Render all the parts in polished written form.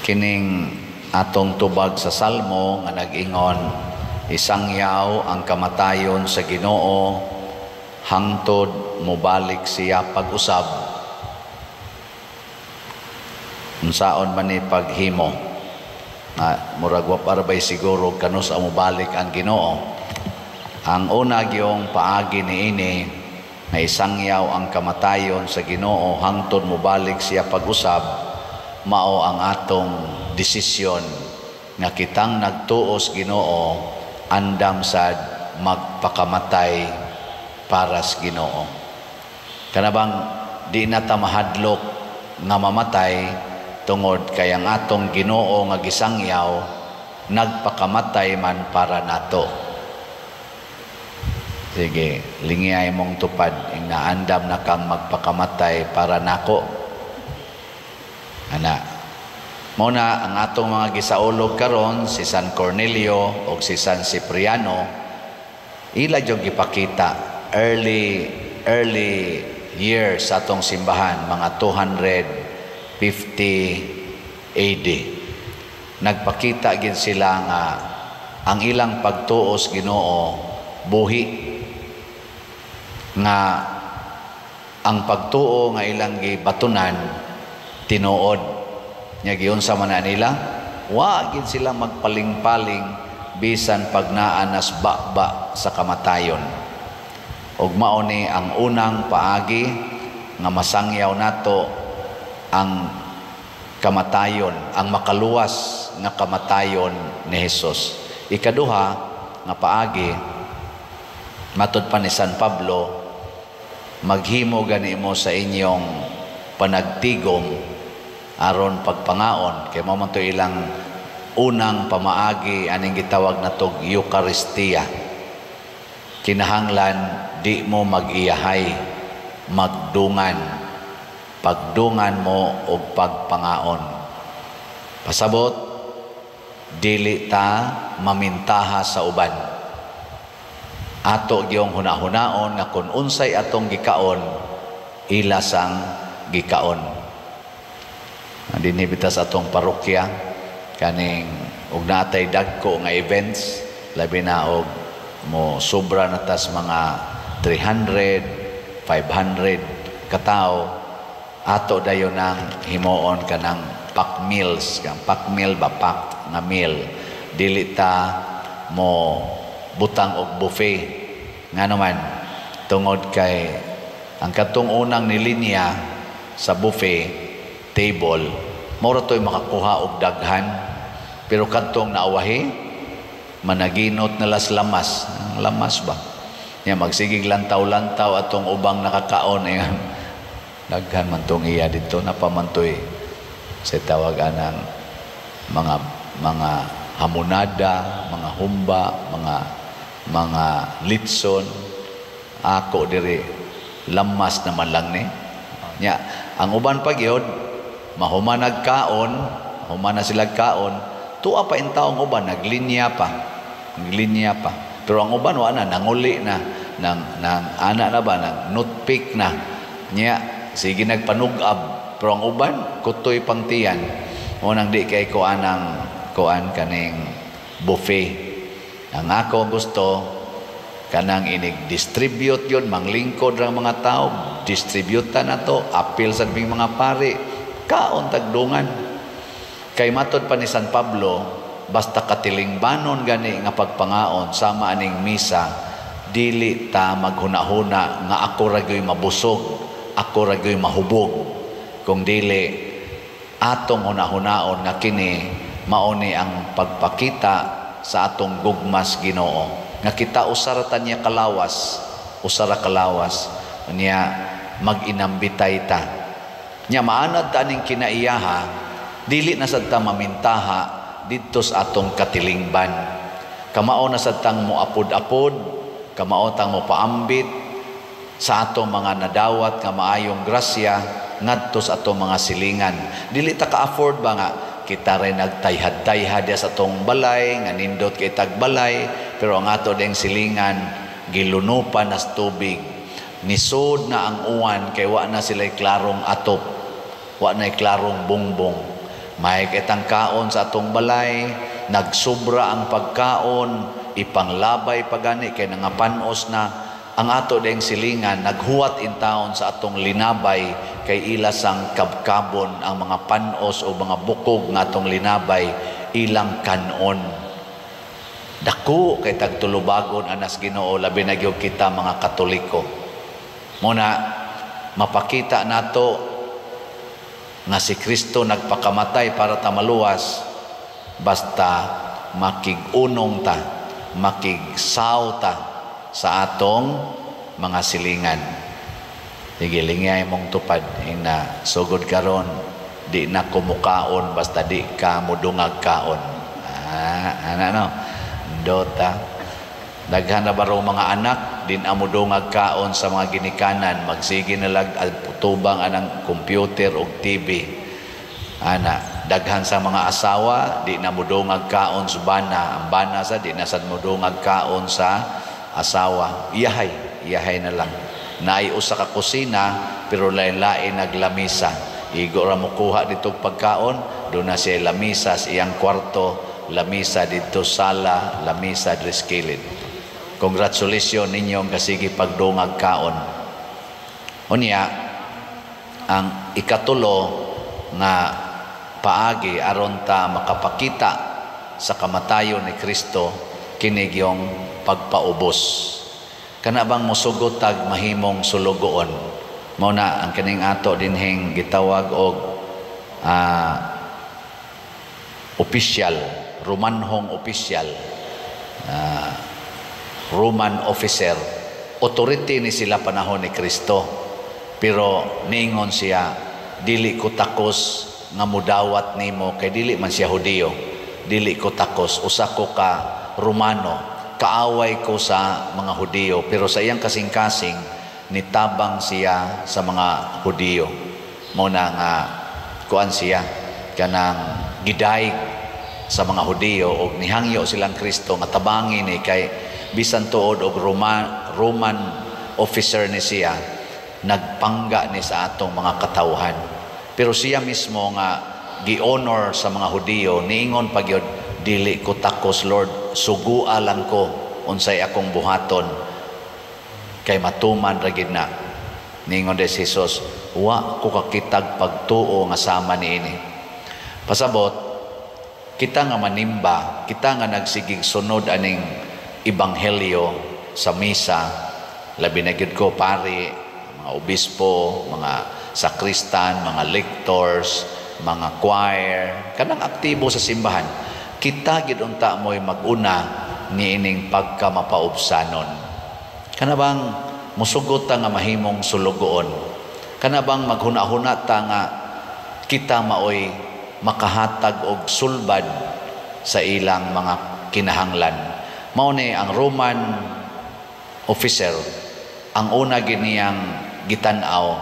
kining atong tubag sa Salmo nga nag-ingon, isangyaw ang kamatayon sa Ginoo, hangtod mobalik siya pag-usab. Unsaon man ni paghimo murag wa arbay siguro kanus ang mobalik ang Ginoo. Ang una gyung paagi niini nga isangyaw ang kamatayon sa Ginoo, hangtod mobalik siya pag-usab, mao ang atong desisyon nga kitang nagtuos Ginoo, andam sad magpakamatay para sa Ginoo. Kanabang di na ta mahadlok nga mamatay tungod kay ang atong Ginoo nga gisangyaw nagpakamatay man para nato. Sige, lingiyay mong tupad inaandam na kang magpakamatay para nako. Ana, muna ang atong mga gisaulog karon si San Cornelio o si San Cipriano, ila yung gipakita early years sa atong simbahan, mga 250 AD. Nagpakita gid sila nga ang ilang pagtuos Ginoo buhi, nga ang pagtuo nga ilang gibatunan tinuod. Nya giunsa man nila, wa gid sila magpaling-paling bisan pag naanas ba sa kamatayon. Ug mao ni ang unang paagi nga masangyaw nato ang kamatayon, ang makaluwas nga kamatayon ni Hesus. Ikaduha nga paagi, matud pa ni San Pablo, maghimo gani mo sa inyong panagtigom aron pagpangaon, kay mao man to ilang unang pamaagi aning gitawag natog Eucharistia. Kinahanglan di mo mag-iyahay, magdungan, pagdungan mo og pagpangaon. Pasabot dili ta mamintaha sa uban. Ato gyung hunahunaon nga kun unsay atong gikaon, ilasang gikaon. Dinhi bitas atong parokya kaning ug natay dagko nga events, labi na og mo sobra na tas mga 300, 500 katao, ato dayon nang himuon kanang pack meals, kang pack meal ba, pack nga meal, dili ta mo butang og buffet. Nga naman tungod kay ang katong unang nilinya sa buffet table, mora to'y makakuha og daghan, pero katong naawahi managinot na las lamas ba niya, magsigig lantaw-lantaw atong ubang nakakaon daghan man tong iya dito napamantoy sa tawag anang mga hamonada, mga humba, mga litson. Ako diri lamas naman lang ni nya. Ang uban pa gyud mahuman nagkaon, human na sila kaon, tuwa pa in taong uban naglinya pa. Pero ang uban wa na nanguli na nang ana na ba nang notpick na nya, sige nagpanugab. Pero ang uban kutoy pangtiyan mo nang di kay ko anang kuan kaning buffet. Ang ako gusto kanang inig-distribute yun, manglingkod ng mga tao, distributan na to, appeal sa mga pari, kaon tagdungan. Kay matod pa ni San Pablo, basta katilingbanon gani nga pagpangaon, sama aning misa, dili ta maghuna-huna nga ako ragoy mabusog, ako ragoy mahubog. Kung dili, atong huna-hunaon nga kini, mauni ang pagpakita sa atong gugmas Ginoo. Nga kita usaratan niya usara kalawas niya mag-inambitay ta niya maanad ta ning kinaiyaha, dili na sad ta mamintaha didto sa atong katilingban. Kamao na sad tang mo apod-apod, kamao tang mo paambit sa atong mga nadawat nga maayong grasya ngadto sa atong mga silingan. Dili ta ka-afford ba nga kita rin nagtayhad-tayhad sa atong balay, nga nindot kay tagbalay, pero ang ato ding silingan, gilunupan nas tubig. Nisod na ang uwan, kay wa na sila'y klarong atop, wa na'y klarong bungbong. May kitang kaon sa atong balay, nagsubra ang pagkaon, ipanglabay pagani kay nangapanos na ang ato ding silingan, naghuwat in taon sa atong linabay kay ilasang kabkabon ang mga panos o mga bukog nga atong linabay ilang kanon. Dako kay tagtulubagon anas Ginoo labi na gyud kita mga Katoliko. Muna mapakita nato nga si Kristo nagpakamatay para ta maluwas basta makigunong ta, makigsaw ta sa atong mga silingan. Sige, lingay mong tupad ina sugod karon di na kumukaon basta di ka mudungag kaon. Dota daghan na baro mga anak din amudungag kaon sa mga ginikanan, magsige na lag tubang anang computer o TV. Daghan sa mga asawa di na mudungag kaon sa bana, ang bana sa di na sad mudungag kaon sa asawa. Iyahay na lang. Naay usa ka kusina pero lain-lain naglamisa. Igo ra mo kuha dito pagkaon, do na siya lamisa sa iyang kwarto, lamisa dito sala, lamisa dres kilid. Congratulations ninyong kasigi pagdungag kaon. Unya, ang ikatulo nga paagi aron ta makapakita sa kamatayon ni Kristo kinig yung pagpaubos. Kana bang mosugot tag mahimong sulugoon? Mao na ang kaning ato dinhing gitawag og official, Romanhong official. Roman officer, authority ni sila panahon ni Kristo. Pero niingon siya, dili ko takos nga mudawat nimo kay dili man siya Hudiyo. Dili ko takos, usa ko ka Romano, kaaway ko sa mga Hudiyo. Pero sa iyang kasing-kasing, nitabang siya sa mga Hudiyo. Muna nga, kuan siya, kanang gidaig sa mga Hudiyo o nihangyo silang Kristo nga tabangin ni kay bisan tuod og Roman officer ni siya nagpangga ni sa atong mga katawhan. Pero siya mismo nga gi-honor sa mga Hudiyo niingon pagyud, dili ko takos Lord, sugua lang ko unsay akong buhaton kay matuman ra gid na. Niingon des Jesus, wa ko kakitag pagtuo nga sama niini. Pasabot kita nga manimba, kita nga nagsigig sunod aning ebanghelyo sa misa, labi na gyud ko pari, mga obispo, mga sakristan, mga lectors, mga choir, kanang aktibo sa simbahan. Kita gid unta mo'y maguna niining pagkamapaubsanon. Kana bang musugot ta nga mahimong sulugoon? Kana bang maghuna-huna ta nga kita maoy makahatag og sulbad sa ilang mga kinahanglan? Mao ni ang Roman officer, ang una giniyang gitanaw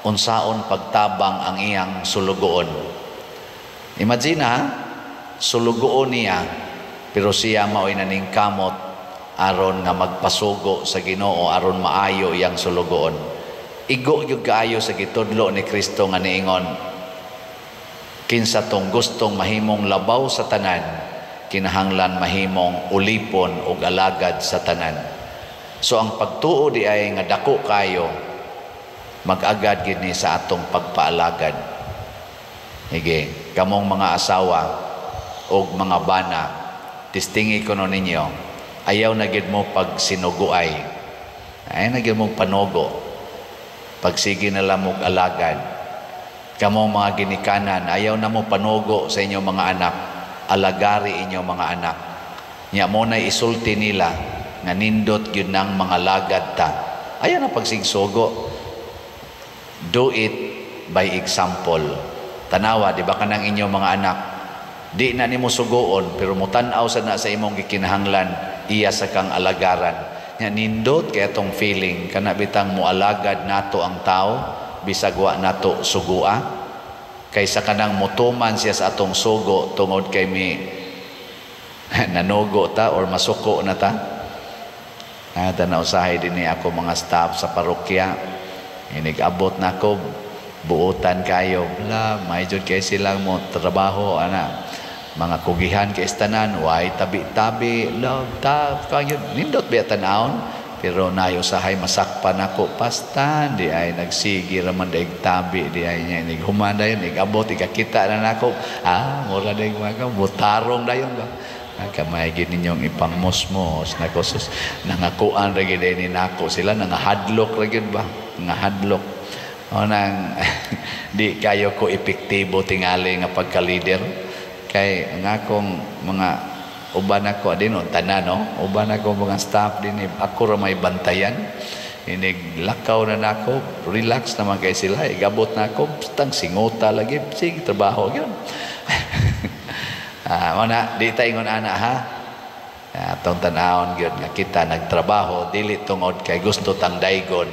unsaon pagtabang ang iyang sulugoon. Imagine sulugoon niya pero siya mao'y naningkamot aron nga magpasugo sa Ginoo aron maayo iyang sulugoon. Igo gyud kaayo sa gitudlo ni Kristo nga niingon, kinsa tong gustong mahimong labaw sa tanan, kinahanglan mahimong ulipon o alagad sa tanan. So ang pagtuo di ay nga dako kayo, mag-agad gid ni sa atong pagpaalagad. Hige, kamong mga asawa o mga bana, tistingi ko no ninyo, ayaw na gid mo pag sinuguay, ayaw na gid mo panogo, pagsige na lang mo alagad. Kamong mga ginikanan, ayaw na mo panogo sa inyong mga anak, alagari inyo mga anak. Nya mo na isulti nila nga nindot gyud nang mga lagad ta. Ayan ang pagsigsugo. Do it by example. Tanawa, di ba kanang inyo mga anak, di na nimo sugoon pero mutan-aw sa na sa imong gikinahanglan, iya sa kang alagaran. Nya nindot kay atong feeling kana bitang mualagad nato ang tao bisag wa nato sugua. Kaysa kanang mutuman siya sa atong sugo tungod kay mi nanugo ta or masuko na ta. Tanaw usahay din ni ako mga staff sa parokya. Inig-abot na ako buutan kayo, bla, may jud kay silang mo trabaho ana. Mga kugihan kay istanan, way tabi-tabi, love, kayo nindot ba tanawon? Pero nayo sahay masakpan ako pastan di ay nagsigi raman daig tabi di ay nya nighuman dayon igabot ikakita na nako mura daig mga butarong dayon ba kamay gid ninyong ipangmosmos nako sus nangakuan ra gid ni nako sila nangahadlok ra gid ba ngahadlok o nang di kayo ko epektibo tingali nga pagka-leader kay ang akong mga uban ako din tanan no uban ako mga staff din ako ra may bantayan inig lakaw na nako relax naman kay sila igabot na ako tang singota lagi sige trabaho gyud mana di ta ingon ana ha atong tanawon gyud nga kita nagtrabaho dili tungod kay gusto tang daygon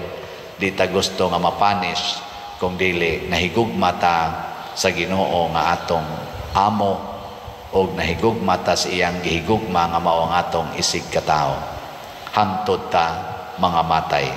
di ta gusto nga mapanis kung dili nahigugma ta sa Ginoo nga atong amo og nahigugma ta sa iyang gihigugma nga mao ang atong isig katao hangtod ta mga matay.